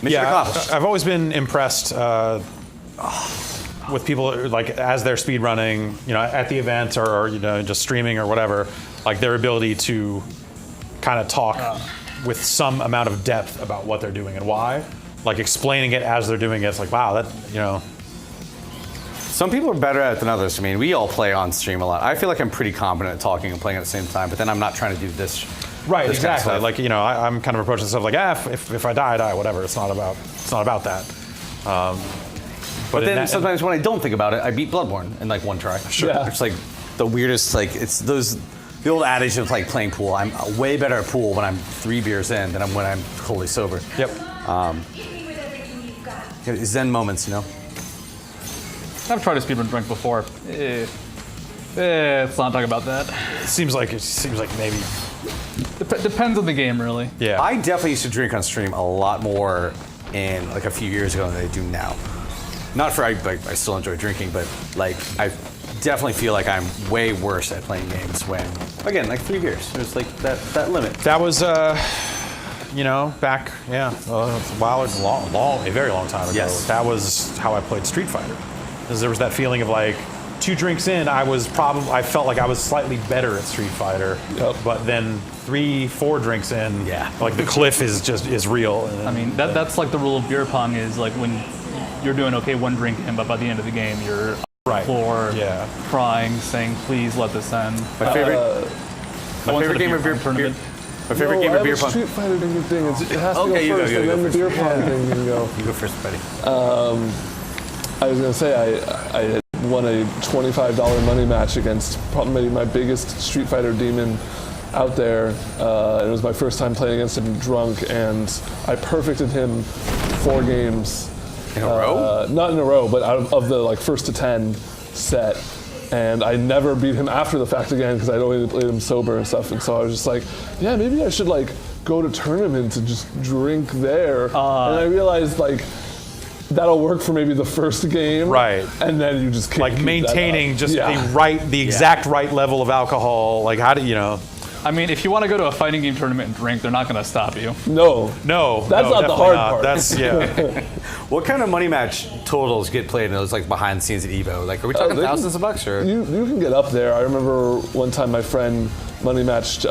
Mission Yeah, accomplished. I've always been impressed with people like as they're speed running, at the event or just streaming or whatever, like their ability to kind of talk with some amount of depth about what they're doing and why, like explaining it as they're doing it. It's like, wow, that. Some people are better at it than others. I mean, we all play on stream a lot. I feel like I'm pretty competent at talking and playing at the same time, but then I'm not trying to do this. Right, this kind of exactly. stuff. Like I'm kind of approaching stuff like, if I die, I die, whatever. It's not about that. But then sometimes when I don't think about it, I beat Bloodborne in like one try. Sure. Yeah. It's like the weirdest. Like it's the old adage of like playing pool. I'm way better at pool when I'm 3 beers in than when I'm totally sober. Yep. Zen moments, I've tried a speedrun drink before. Let's not talk about that. It seems like maybe. Depends on the game, really. Yeah. I definitely used to drink on stream a lot more in like a few years ago than I do now. Not for I still enjoy drinking, but like I definitely feel like I'm way worse at playing games when, again, like 3 beers. There's like that limit. That was, back, a very long time ago. Yes. That was how I played Street Fighter. Because there was that feeling of like, 2 drinks in, I felt like I was slightly better at Street Fighter. Yep. But then 3-4 drinks in, Yeah. like the cliff is real. And I mean, that's like the rule of beer pong is like when you're doing okay 1 drink in, but by the end of the game, you're Right. floor, Yeah. crying, saying, "Please let this end." My favorite Going to the game of beer tournament. My favorite game of beer pong. Street Fighter thing. It has to Okay, you go go, first, you and go then the first. beer pong thing can go. You go first, buddy. I was gonna say I won a $25 money match against probably my biggest Street Fighter demon out there. It was my first time playing against him drunk, and I perfected him 4 games. In a row? Not in a row, but out of the like 1st to 10 set. And I never beat him after the fact again because I'd only played him sober and stuff. And so I was just like, yeah, maybe I should like go to tournaments and just drink there. And I realized like that'll work for maybe the first game. Right. And then you just can't like keep that maintaining up. just Yeah. the exact right level of alcohol. Like how do I mean, if you want to go to a fighting game tournament and drink, they're not going to stop you. No. No, That's no, not the definitely hard not. part. That's What kind of money match totals get played in those like behind the scenes at Evo? Like, are we talking they can- thousands of bucks or? You can get up there. I remember one time my friend money matched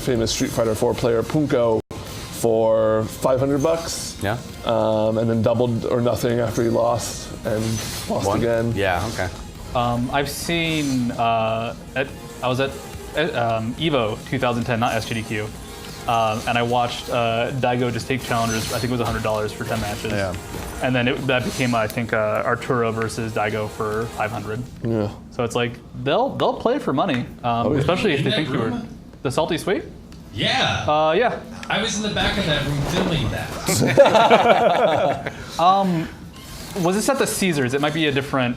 famous Street Fighter 4 player Punko for $500. Yeah. And then doubled or nothing after he lost and lost One? again. Yeah. Okay. I've seen. I was at Evo 2010, not SGDQ, and I watched Daigo just take challengers. I think it was $100 for 10 matches. Yeah. And then that became, I think, Arturo versus Daigo for 500. Yeah. So it's like they'll play for money, especially if they think you were the Salty Sweet. Yeah. Yeah. I was in the back of that room filming that. Was this at the Caesars? It might be a different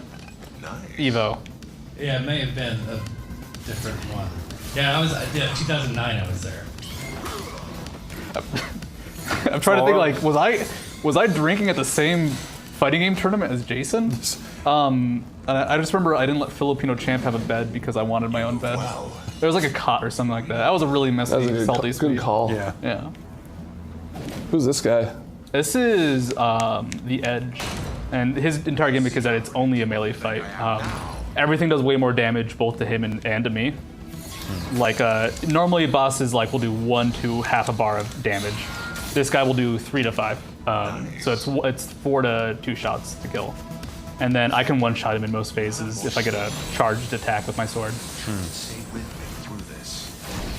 Evo. Yeah, it may have been a different one. Yeah, 2009 I was there. I'm trying to think like was I drinking at the same fighting game tournament as Jason? And I just remember I didn't let Filipino Champ have a bed because I wanted my own bed. There was like a cot or something like that. That was a really messy, That was a salty good sweet. call. Yeah. Yeah. Who's this guy? This is the Edge, and his entire gimmick is that it's only a melee fight. Everything does way more damage both to him and to me. Like normally bosses like will do 1 to half a bar of damage. This guy will do 3 to 5. So it's 4 to 2 shots to kill. And then I can one-shot him in most phases if I get a charged attack with my sword.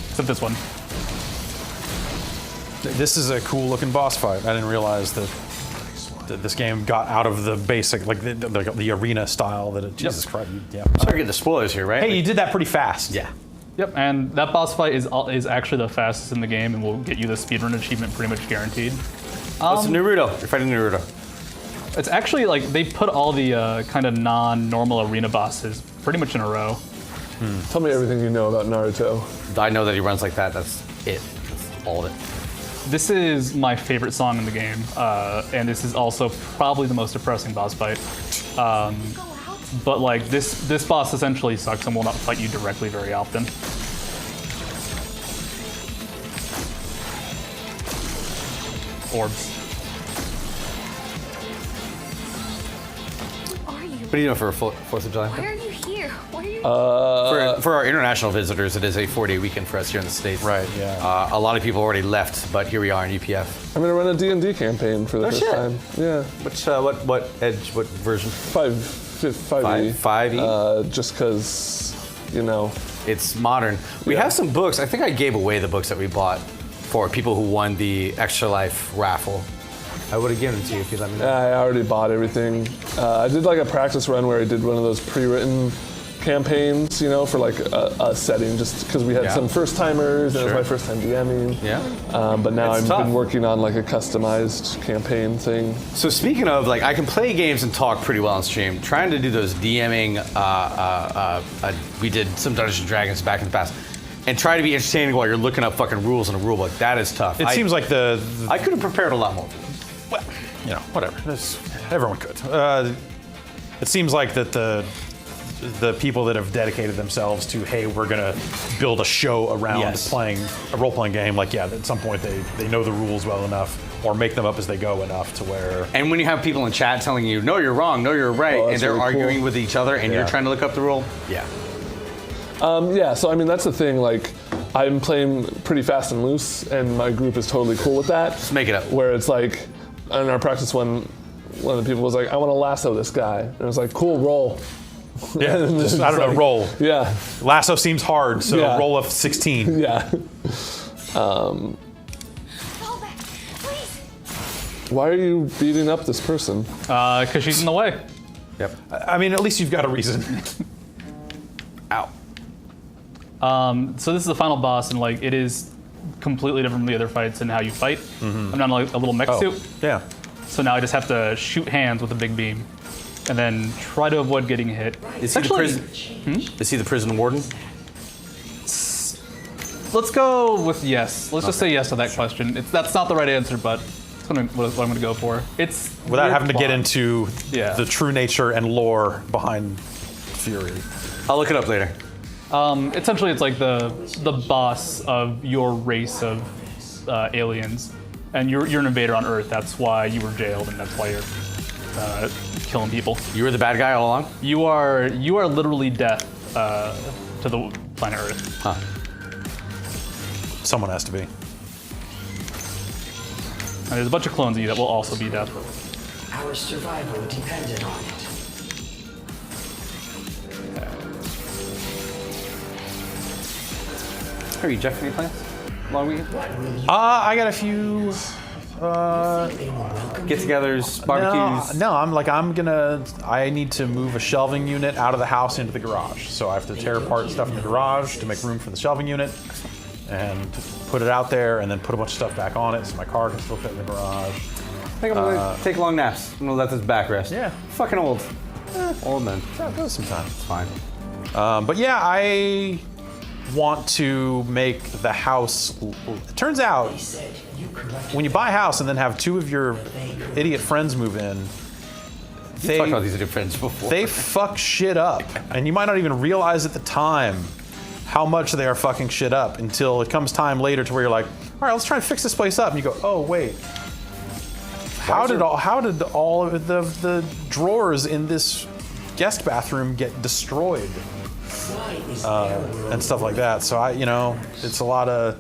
Except this one. This is a cool looking boss fight. I didn't realize that this game got out of the basic, like the arena style that it, Jesus Christ. Yeah. Sorry to get the spoilers here, right? Hey, you did that pretty fast. Yeah. Yep, and that boss fight is actually the fastest in the game and will get you the speedrun achievement pretty much guaranteed. What's Naruto? You're fighting Naruto. It's actually like they put all the kind of non-normal arena bosses pretty much in a row. Tell me everything you know about Naruto. I know that he runs like that. That's it. That's all of it. This is my favorite song in the game, and this is also probably the most depressing boss fight. But like this boss essentially sucks and will not fight you directly very often. Orbs. What are you doing for 4th of July? Why are you here? Why are you? For our international visitors, it is a 4-day weekend for us here in the States. Right, yeah. A lot of people already left, but here we are in UPF. I'm gonna run a D&D campaign for the first shit. time. Yeah, Which, what edge, what version? 5e. 5e? Just because, you know. It's modern. We have some books. I think I gave away the books that we bought for people who won the Extra Life raffle. I would have given them to you if you let me know. I already bought everything. I did like a practice run where I did one of those pre-written campaigns, you know, for like a setting, just because we had some first timers and it was Sure. my first time DMing. Yeah. But now It's I've tough. been working on like a customized campaign thing. So speaking of, like, I can play games and talk pretty well on stream. Trying to do those DMing, we did some Dungeons and Dragons back in the past, and try to be entertaining while you're looking up fucking rules in a rule book. That is tough. It seems like I could have prepared a lot more. well, you know, whatever. Everyone could. It seems like that the people that have dedicated themselves to, hey, we're gonna build a show around Yes. playing a role-playing game, like, yeah, at some point they know the rules well enough or make them up as they go enough to where And when you have people in chat telling you, no, you're wrong, no, you're right, Oh, and that's they're really arguing cool. with each other, and you're Yeah. trying to look up the rule, yeah. Yeah, so I mean that's the thing. Like, I'm playing pretty fast and loose, and my group is totally cool with that. Just make it up. Where it's like, in our practice one of the people was like, I want to lasso this guy, and it was like, cool, roll. yeah, just, I don't know, like- roll. Yeah, Lasso seems hard, so Yeah. roll of 16. yeah. Fall back, please. Why are you beating up this person? Because she's in the way. Yep. I mean, at least you've got a reason. Ow. So this is the final boss, and like it is completely different from the other fights in how you fight. I'm not in like a little mech Oh, suit, yeah. so now I just have to shoot hands with a big beam, and then try to avoid getting hit. Is he the Actually- prison? Is he the prison warden? Let's go with yes. Let's just say yes to that question. That's not the right answer, but it's what I'm going to go for. It's Without weird having to get plot. into Yeah. the true nature and lore behind Fury. I'll look it up later. Essentially, it's like the boss of your race of aliens, and you're an invader on Earth. That's why you were jailed, and that's why you're killing people. You were the bad guy all along? You are literally death to the planet Earth. Huh. Someone has to be. And there's a bunch of clones of you that will also be death. Our survival depended on it. Are you Jeff? Any plans? Long weekend? I got a few Get-togethers, barbecues. No, I need to move a shelving unit out of the house into the garage. So I have to tear apart stuff in the garage to make room for the shelving unit and put it out there and then put a bunch of stuff back on it so my car can still fit in the garage. I think I'm gonna take long naps. I'm gonna let this back rest. Yeah. Fucking old. Old man. That goes sometimes. It's fine. But yeah, I want to make the house. It turns out when you buy a house and then have two of your idiot friends move in, We talked about these different friends before. they fuck shit up. And you might not even realize at the time how much they are fucking shit up until it comes time later to where you're like, all right, let's try and fix this place up. And you go, oh, wait. How did all of the drawers in this guest bathroom get destroyed? And stuff like that. So it's a lot of,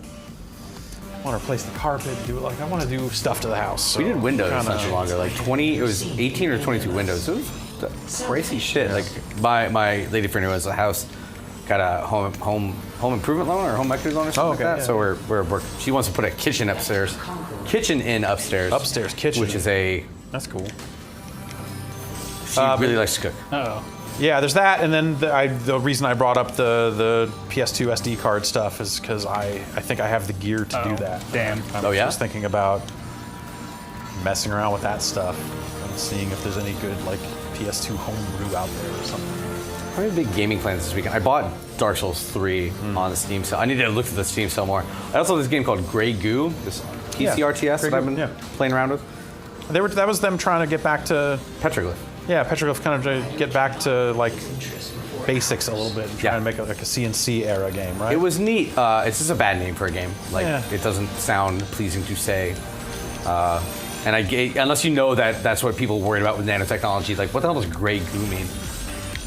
I want to replace the carpet, I want to do stuff to the house. So We did windows kinda- not too long ago, like 20, it was 18 or 22 windows. It was crazy shit. Like my lady friend who has a house got a home improvement loan or home equity loan or something okay, like that. yeah. So we're she wants to put a kitchen upstairs. Kitchen upstairs. Upstairs kitchen. Which is she That's cool. really likes to cook. Uh-oh. Yeah, there's that, and then the reason I brought up the PS2 SD card stuff is because I think I have the gear to do that. Damn. I'm Oh, yeah? just thinking about messing around with that stuff and seeing if there's any good like PS2 homebrew out there or something. I have big gaming plans this weekend. I bought Dark Souls 3 on the Steam sale. I need to look at the Steam sale more. I also have this game called Grey Goo, this PC Yeah, RTS Grey that I've Goo, been yeah. playing around with. That was them trying to get back to Petroglyph. Petroglyph, kind of to get back to like basics a little bit and try Yeah. and make like a CNC era game, right? It was neat. It's just a bad name for a game. Like Yeah. it doesn't sound pleasing to say. And unless you know that that's what people worried about with nanotechnology, like what the hell does gray goo mean?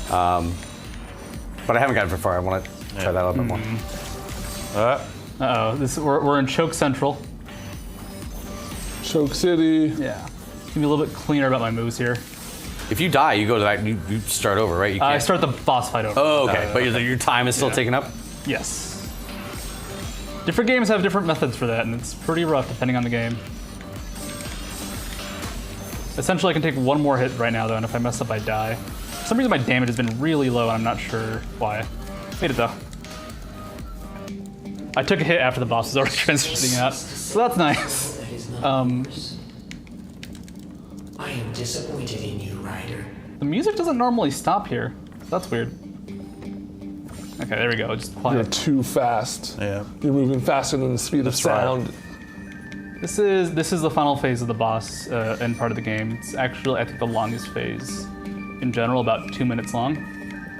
But I haven't gotten very far. I want to try that a little bit more. Uh-oh, we're in Choke Central. Choke City. Yeah. Be a little bit cleaner about my moves here. If you die, you go to that. You start over, right? You I can't- start the boss fight over. Oh, okay. But your time is still taken up. Yes. Different games have different methods for that, and it's pretty rough depending on the game. Essentially, I can take one more hit right now, though, and if I mess up, I die. For some reason, my damage has been really low, and I'm not sure why. Made it, though. I took a hit after the boss was already transitioning out, so that's nice. That is not yours. I am disappointed in you, Ryder. The music doesn't normally stop here. That's weird. Okay, there we go. Just You're quiet. too fast. Yeah. You're moving faster than the speed of That's right. sound. This is the final phase of the boss end part of the game. It's actually, I think, the longest phase in general, about 2 minutes long.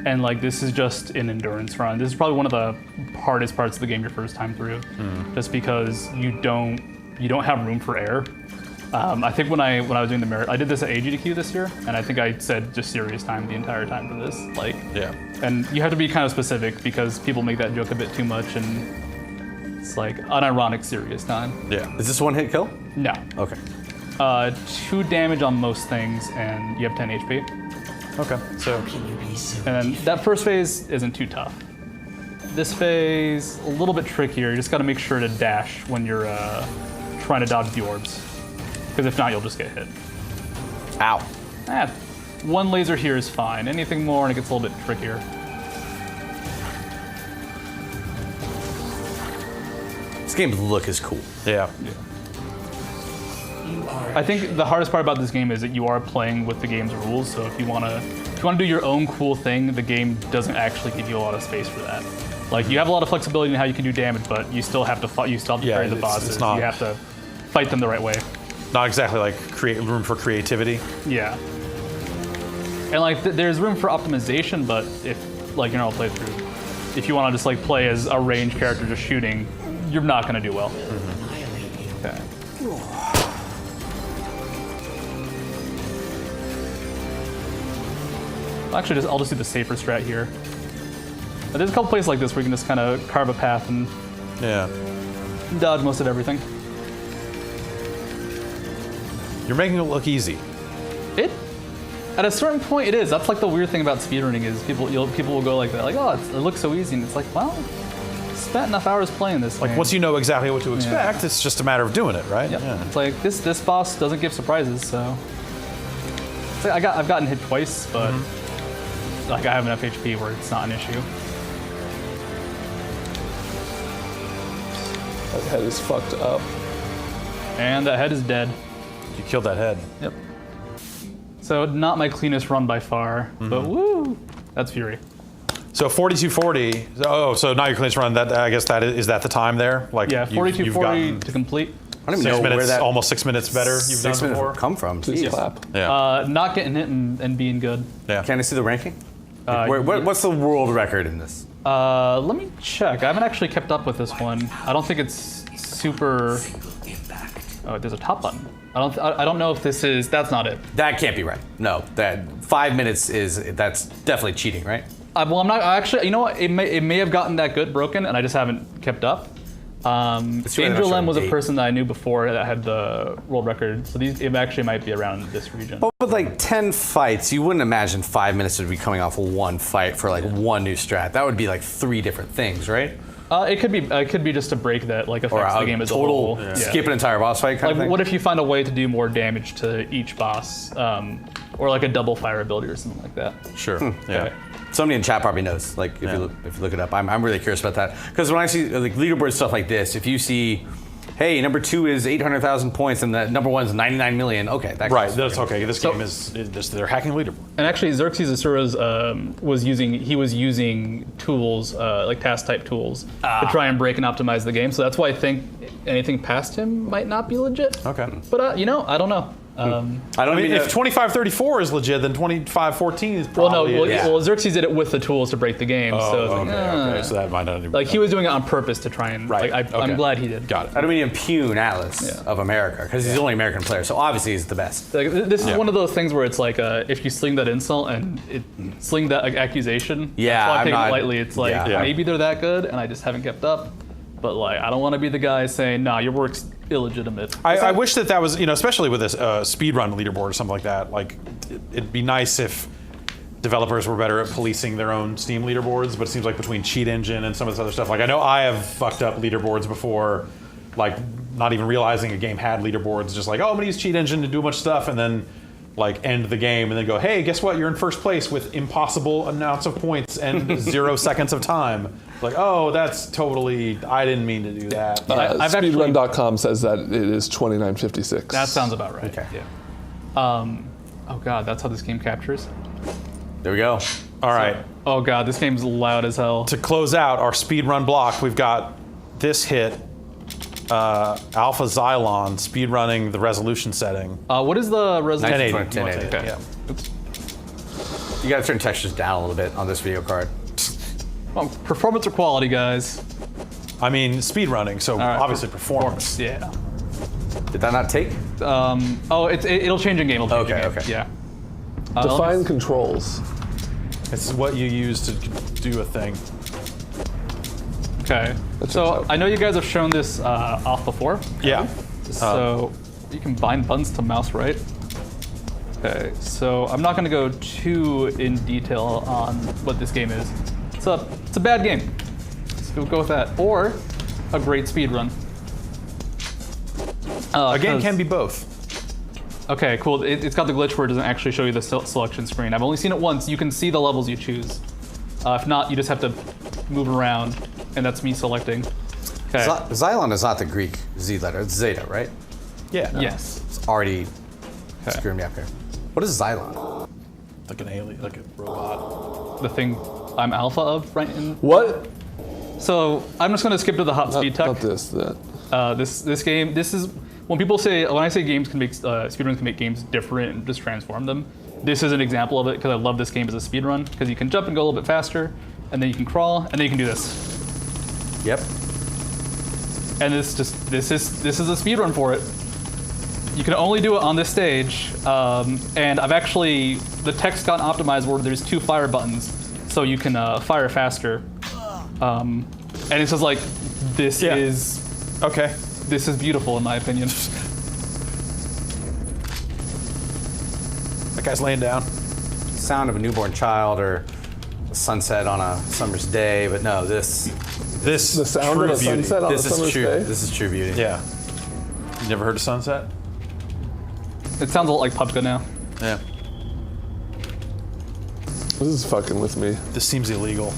And like this is just an endurance run. This is probably one of the hardest parts of the game your first time through, just because you don't have room for error. I think when I was doing the merit, I did this at AGDQ this year, and I think I said just serious time the entire time for this. Like, Yeah. and you have to be kind of specific because people make that joke a bit too much, and it's like unironic serious time. Yeah. Is this one hit kill? No. Okay. 2 damage on most things, and you have 10 HP. Okay. So Can you be so And then that first phase isn't too tough. This phase, a little bit trickier. You just got to make sure to dash when you're trying to dodge the orbs, because if not, you'll just get hit. Ow. One laser here is fine. Anything more, and it gets a little bit trickier. This game's look is cool. yeah. you are I think the hardest part about this game is that you are playing with the game's rules. So if you wanna do your own cool thing, the game doesn't actually give you a lot of space for that. Like you have a lot of flexibility in how you can do damage, but you still have to fight. You still have to Yeah, parry the it's bosses. not- You have to fight them the right way. Not exactly like create room for creativity. Yeah. And like there's room for optimization, but if like you're not playthrough, if you want to just like play as a ranged character just shooting, you're not gonna do well. annihilate you. Okay. Actually, I'll just do the safer strat here. There's a couple places like this where you can just kind of carve a path and Yeah. dodge most of everything. You're making it look easy. It, at a certain point, it is. That's like the weird thing about speedrunning is people will go like that, like, oh, it looks so easy, and it's like, well, spent enough hours playing this. Like game. once you know exactly what to expect, it's just a matter of doing it, right? Yep. Yeah. It's like this boss doesn't give surprises, so. It's like I've gotten hit twice, but like I have enough HP where it's not an issue. That head is fucked up. And that head is dead. You killed that head. Yep. So not my cleanest run by far, but woo, that's Fury. So 4240. Oh, so now your cleanest run. That I guess that is that the time there. Like Yeah, you've 4240 gotten to complete. I don't even 6 know where minutes, that almost 6 minutes better. You've 6 done minutes before. come from. Please Jeez. clap. Yeah. Not getting hit and being good. yeah. Can I see the ranking? Uh, What's the world record in this? Let me check. I haven't actually kept up with this one. I don't think it's super. Oh, there's a top button. I don't know if this is. That's not it. That can't be right. No, that 5 minutes that's definitely cheating, right? Well, I'm not actually. You know what? It may have gotten that good broken, and I just haven't kept up. see why they're not Angel showing M was a date. person that I knew before that had the world record. So it actually might be around this region. But with like 10 fights, you wouldn't imagine 5 minutes would be coming off of one fight for like one new strat. That would be like 3 different things, right? It could be just a break that like Or affects a the game as a total whole. skip an entire boss fight kind of Like, thing. what if you find a way to do more damage to each boss, or like a double fire ability or something like that? Sure. Yeah. Okay. Somebody in chat probably knows. Like if you look it up, I'm really curious about that because when I see like leaderboard stuff like this, if you see, hey, number 2 is 800,000 points and the number 1 is 99 million. Okay, that Right. counts. That's okay. This game is just they're hacking leaderboard. And actually, Xerxes Asura's was using tools like task type tools to try and break and optimize the game. So that's why I think anything past him might not be legit. Okay. But I don't know. I don't I mean, mean if 2534 is legit, then 2514 is probably. Well, Xerxes did it with the tools to break the game. so it's like, okay. So that might not even. like he was doing it on purpose to try and. Right, Like, okay. I'm glad he did. Got it. I don't mean to impugn Atlas of America because he's the only American player, so obviously he's the best. Like, this is one of those things where it's like if you sling that insult and sling that accusation. Yeah, that's why I'm I'm taking not- it lightly. It's like yeah. maybe they're that good and I just haven't kept up. But like I don't want to be the guy saying, "Nah, your work's illegitimate." I wish that was, especially with this speedrun leaderboard or something like that. Like, it'd be nice if developers were better at policing their own Steam leaderboards. But it seems like between Cheat Engine and some of this other stuff, like I know I have fucked up leaderboards before, like not even realizing a game had leaderboards. Just like, oh, I'm gonna use Cheat Engine to do a bunch of stuff, and then like end the game and then go, hey, guess what? You're in first place with impossible amounts of points and 0 seconds of time. Like, oh, that's totally. I didn't mean to do that. I've actually- Speedrun.com says that it is 2956. That sounds about right. Okay. Yeah. Oh god, that's how this game captures. There we go. All right. Oh god, this game's loud as hell. To close out our speedrun block, we've got this hit, Alpha Xylon, speedrunning the resolution setting. What is the resolution? 1080. 1080. Okay. Yeah. You gotta turn textures down a little bit on this video card. Well, performance or quality, guys? I mean, speedrunning, so right. obviously performance. Yeah. Did that not take? It'll change in game. It'll change Okay, in game. okay. Yeah. Define controls. It's what you use to do a thing. Okay. So I know you guys have shown this off before. Yeah. So you can bind buttons to mouse right. Okay. So I'm not going to go too in detail on what this game is. It's a bad game. Let's go with that. Or a great speed run. A game 'cause- can be both. Okay, cool. It's got the glitch where it doesn't actually show you the selection screen. I've only seen it once. You can see the levels you choose. If not, you just have to move around, and that's me selecting. Okay. Xylon is not the Greek Z letter. It's Zeta, right? Yeah. Yes. It's already Okay. screwing me up here. What is Xylon? Like an alien, like a robot. The thing I'm alpha of, right? What? So I'm just going to skip to the hot speed tech. Not this. That. This game. This is when I say games can make speedruns can make games different and just transform them. This is an example of it because I love this game as a speedrun because you can jump and go a little bit faster, and then you can crawl, and then you can do this. Yep. And this is a speedrun for it. You can only do it on this stage, and I've actually the text got optimized where there's 2 fire buttons, so you can fire faster. And it says like this Yeah. is Okay. this is beautiful in my opinion. That guy's laying down. Sound of a newborn child or a sunset on a summer's day, but no, this The sound true of a beauty. sunset on a this is summer's true. day. This is true beauty. Yeah. You never heard of Sunset? It sounds a lot like Pupka now. Yeah. This is fucking with me. This seems illegal.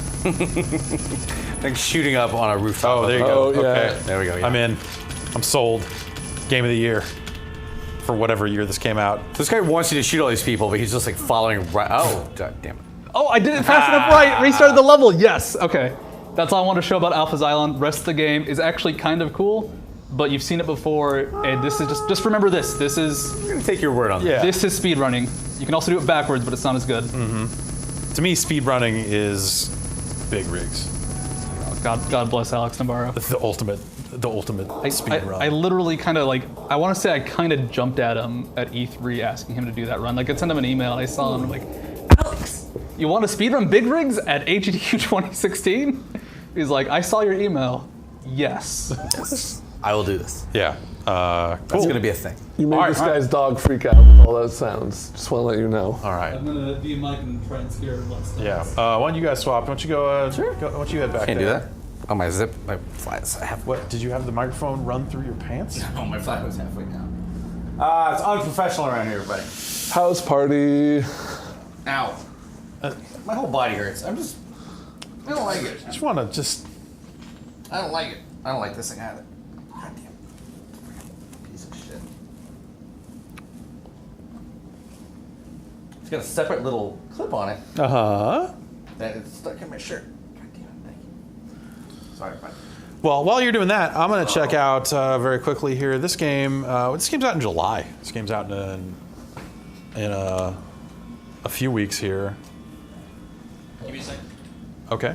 Like shooting up on a rooftop. Oh, there you go. Oh, yeah. Okay. There we go. Yeah. I'm in. I'm sold. Game of the year. For whatever year this came out. This guy wants you to shoot all these people, but he's just like following right. Oh, God damn it. Oh, I did it fast enough right. Restarted the level. Yes. Okay. That's all I want to show about Alpha Xylon. Rest of the game is actually kind of cool, but you've seen it before, and this is just remember this. This is I'm gonna take your word on that. Yeah. this is speedrunning. You can also do it backwards, but it's not as good. To me, speedrunning is big rigs. God bless Alex Navarro. The ultimate speed run. I literally kind of like, I want to say I kind of jumped at him at E3 asking him to do that run. Like, I'd send him an email and I saw him like, Alex, you want to speedrun big rigs at AGDQ 2016? He's like, I saw your email. Yes. I will do this. Yeah. That's Cool. gonna be a thing. You made All right, this all right. guy's dog freak out with all those sounds. Just want to let you know. All right. gonna be Mike and try and scare Let's Yeah. Why don't you guys swap? Why don't you go? Sure. Why don't you head back Can't do there? that. Oh, my zip, my flies. I have. What? Did you have the microphone run through your pants? Oh, my fly was halfway down. It's unprofessional around here, everybody. House party. Ow. My whole body hurts. I don't like it. I just want to just. I don't like it. I don't like this thing either. God damn. Piece of shit. It's got a separate little clip on it Uh huh. that is stuck in my shirt. God damn it. Thank you. Sorry, bud. Well, while you're doing that, I'm going to check out very quickly here. This game. This game's out in July. This game's out in a few weeks here. Give me a second. Okay.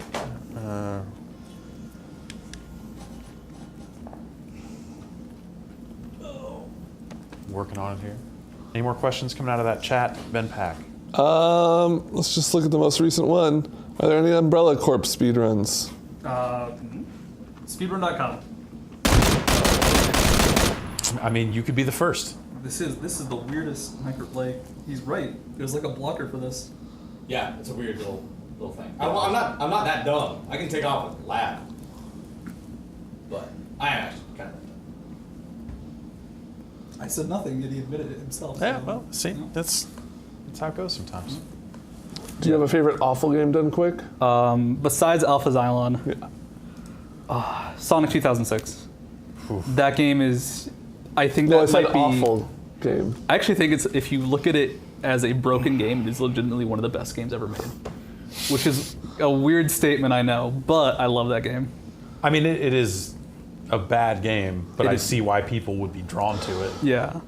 Working on it here. Any more questions coming out of that chat, Ben Pack? Let's just look at the most recent one. Are there any Umbrella Corp speedruns? Speedrun.com. I mean, you could be the first. This is the weirdest micro. Like, he's right. There's like a blocker for this. Yeah, it's a weird little thing. I'm not that dumb. I can take off with lab. But I am actually kind of. I said nothing, yet he admitted it himself. Yeah, well, see, that's how it goes sometimes. Do you have a favorite awful game done quick? Besides Alpha Xylon, Sonic 2006. That game is, I think No, I that said might be. awful game. I actually think it's, if you look at it as a broken game, it is legitimately one of the best games ever made. Which is a weird statement, I know, but I love that game. I mean, it is a bad game, but It I is. see why people would be drawn to it. Yeah.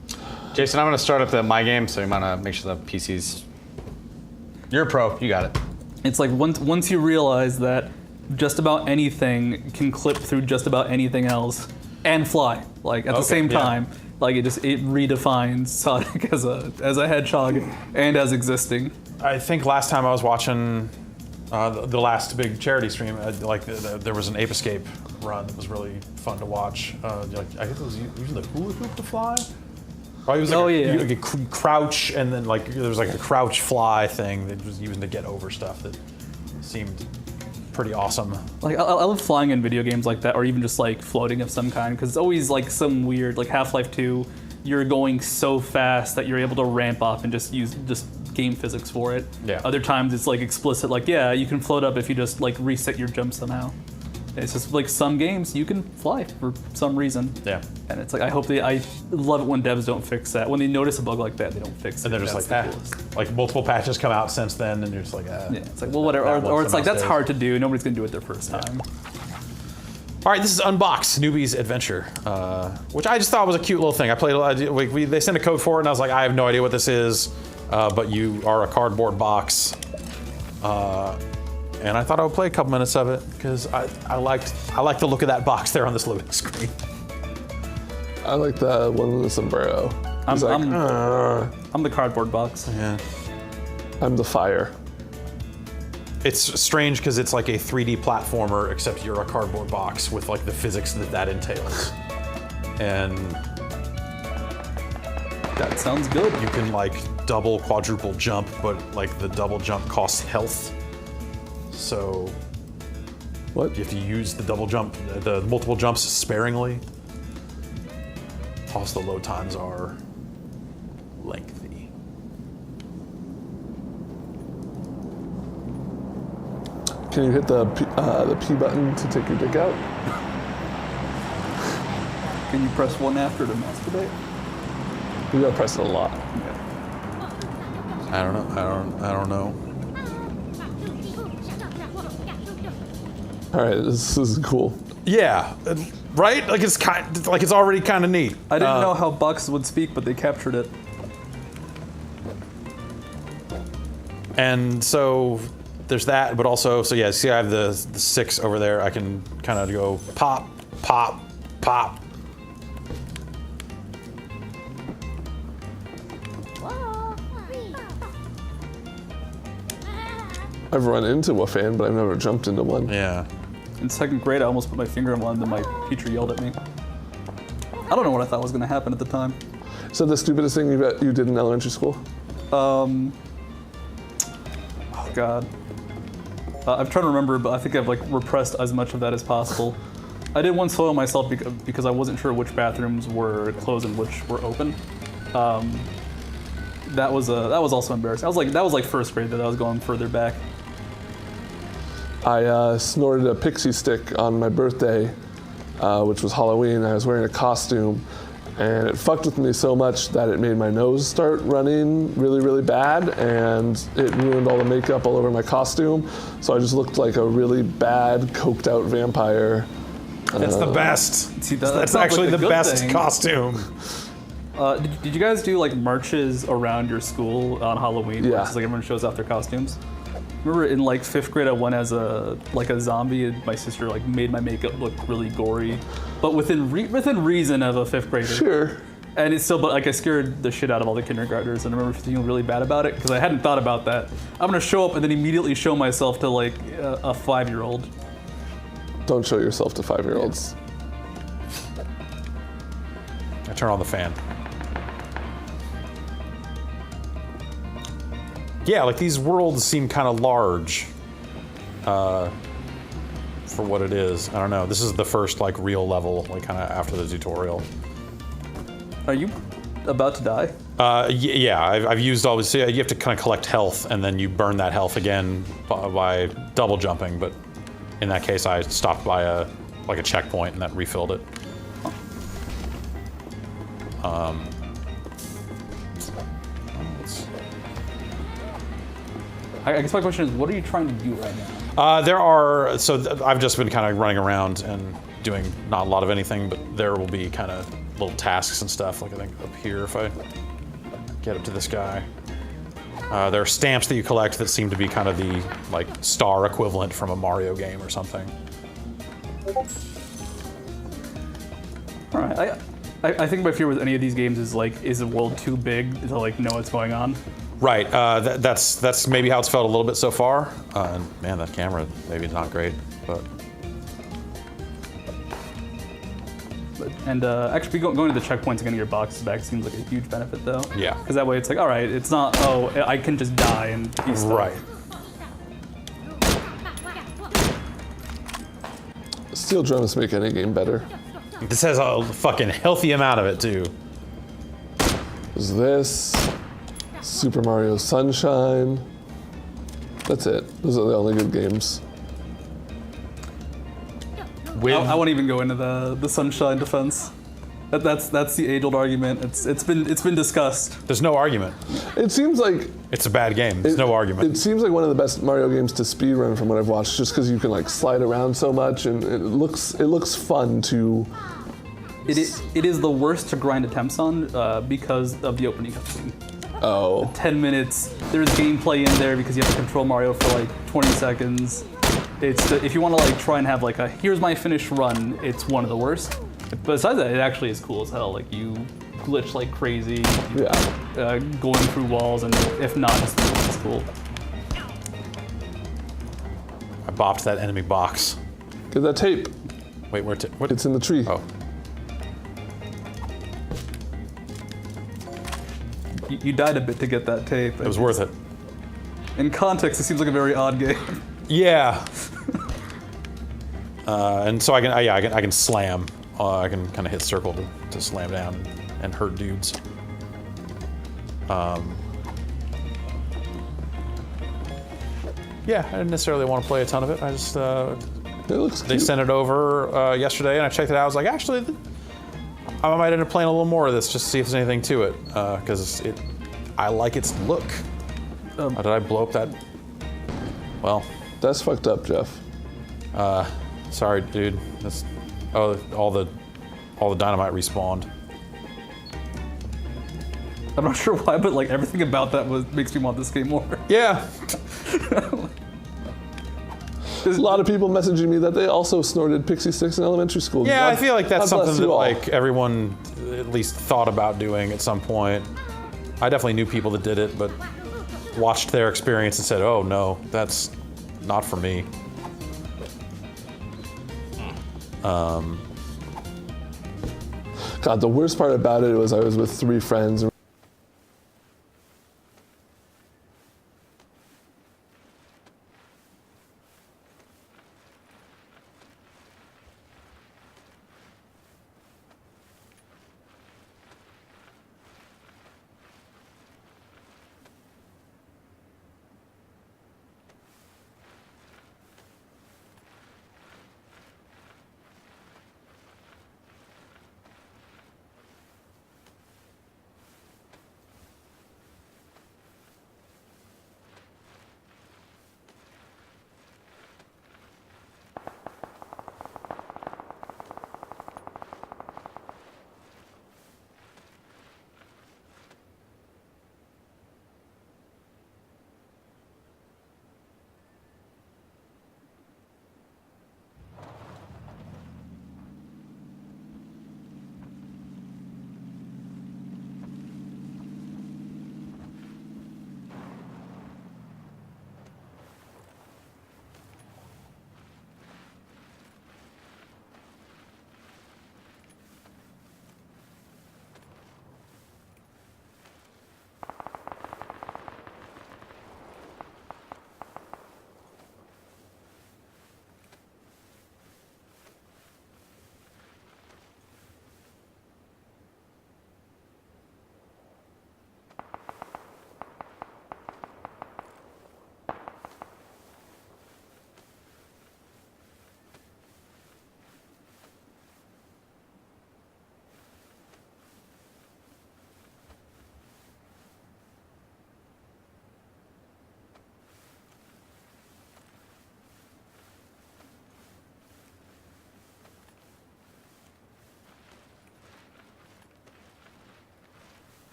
Jason, I'm gonna start up my game, so you might make sure the PC's. You're a pro. You got it. It's like once you realize that just about anything can clip through just about anything else and fly, like at the Okay, same yeah. time, like it redefines Sonic as a hedgehog and as existing. I think last time I was watching the last big charity stream, there was an Ape Escape run that was really fun to watch. I think it was using the hula hoop to fly. Oh, it was like a crouch, and then like there was like a crouch fly thing that was using to get over stuff that seemed pretty awesome. Like I love flying in video games like that, or even just like floating of some kind, because it's always like some weird, like Half-Life 2. You're going so fast that you're able to ramp up and just use game physics for it. Yeah. Other times it's like explicit, like yeah, you can float up if you just like reset your jump somehow. It's just like some games you can fly for some reason. Yeah. And it's like I love it when devs don't fix that. When they notice a bug like that, they don't fix it. And they're just That's like, the coolest. like multiple patches come out since then, and you're just like, Yeah, it's like well whatever. Or it's like that's hard to do. Nobody's gonna do it their first time. All right, this is Unbox Newbie's Adventure, which I just thought was a cute little thing. I played a lot. They sent a code for it, and I was like, I have no idea what this is, but you are a cardboard box, and I thought I would play a couple minutes of it because I liked the look of that box there on this loading screen. I like the one with the sombrero. He's I'm like, the cardboard box. Yeah, I'm the fire. it's strange because it's like a 3D platformer, except you're a cardboard box with like the physics that entails, and That sounds good. you can like double, quadruple jump, but like the double jump costs health. So What? you have to use the multiple jumps sparingly. Also, the load times are lengthy. Can you hit the P button to take your dick out? Can you press one after to masturbate? You gotta press it a lot. I don't know. All right, this is cool. Yeah, right? Like it's already kind of neat. I didn't know how boxes would speak, but they captured it. And so there's that, but also, so yeah, see I have the 6 over there. I can kind of go pop, pop, pop. I've run into a fan, but I've never jumped into one. Yeah. In second grade, I almost put my finger in one, and then my teacher yelled at me. I don't know what I thought was going to happen at the time. So the stupidest thing you did in elementary school? Oh God. I'm trying to remember, but I think I've like repressed as much of that as possible. I did once photo myself because I wasn't sure which bathrooms were closed and which were open. That was also embarrassing. That was like first grade that I was going further back. I snorted a pixie stick on my birthday, which was Halloween. I was wearing a costume, and it fucked with me so much that it made my nose start running really, really bad, and it ruined all the makeup all over my costume. So I just looked like a really bad, coked out vampire That's the best. See, that That's sounds actually like a the good best thing. costume. Did you guys do like marches around your school on Halloween? Where Yeah. it's just, like everyone shows off their costumes. Remember in like 5th grade, I went as a zombie, and my sister like made my makeup look really gory, but within reason of a 5th grader. Sure. And it's still, but like I scared the shit out of all the kindergartners, and I remember feeling really bad about it because I hadn't thought about that. I'm gonna show up and then immediately show myself to like a 5-year-old. Don't show yourself to 5-year-olds. I turn on the fan. Yeah, like these worlds seem kind of large for what it is. I don't know. This is the first like real level, like kind of after the tutorial. Are you about to die? Yeah, I've used all this. You have to kind of collect health, and then you burn that health again by double jumping. But in that case, I stopped by a checkpoint, and that refilled it. I guess my question is, what are you trying to do right now? I've just been kind of running around and doing not a lot of anything, but there will be kind of little tasks and stuff, like I think up here if I get up to this guy. There are stamps that you collect that seem to be kind of the like star equivalent from a Mario game or something. All right. I think my fear with any of these games is like, is the world too big to like know what's going on? Right, that's maybe how it's felt a little bit so far. And man, that camera maybe not great, but And actually, going to the checkpoints and getting your boxes back seems like a huge benefit, though. Yeah. Because that way it's like, all right, it's not, oh, I can just die and be stuck. right. Steel drums make any game better. This has a fucking healthy amount of it too. There's this, Super Mario Sunshine. That's it. Those are the only good games. I won't even go into the Sunshine defense. That's the age-old argument. It's been discussed. There's no argument. It seems like It's a bad game. There's no argument. It seems like one of the best Mario games to speedrun from what I've watched, just because you can like slide around so much, and it looks fun to. It is the worst to grind attempts on because of the opening cutscene. Oh. 10 minutes. There's gameplay in there because you have to control Mario for like 20 seconds. If you want to like try and have like a here's my finished run, it's one of the worst. But besides that, it actually is cool as hell. Like you glitch like crazy, Yeah. going through walls, and if not, it's cool. I bopped that enemy box. Get that tape. Wait, what? It's in the tree. Oh. You died a bit to get that tape. It was worth it. In context, it seems like a very odd game. Yeah. And so I can slam. I can kind of hit circle to slam down and hurt dudes. Yeah, I didn't necessarily want to play a ton of it. I just It looks they cute. sent it over yesterday, and I checked it out. I was like, actually, I might end up playing a little more of this just to see if there's anything to it, because I like its look. Did I blow up that? Well, That's fucked up, Jeff. sorry, dude. That's all the dynamite respawned. I'm not sure why, but like everything about that makes me want this game more. Yeah. There's a lot of people messaging me that they also snorted Pixie Sticks in elementary school. Yeah, God- I feel like that's God bless something that you all. like everyone at least thought about doing at some point. I definitely knew people that did it, but watched their experience and said, "Oh no, that's not for me." God, the worst part about it was I was with 3 friends. And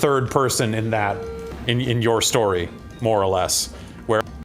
third person in that in your story, more or less.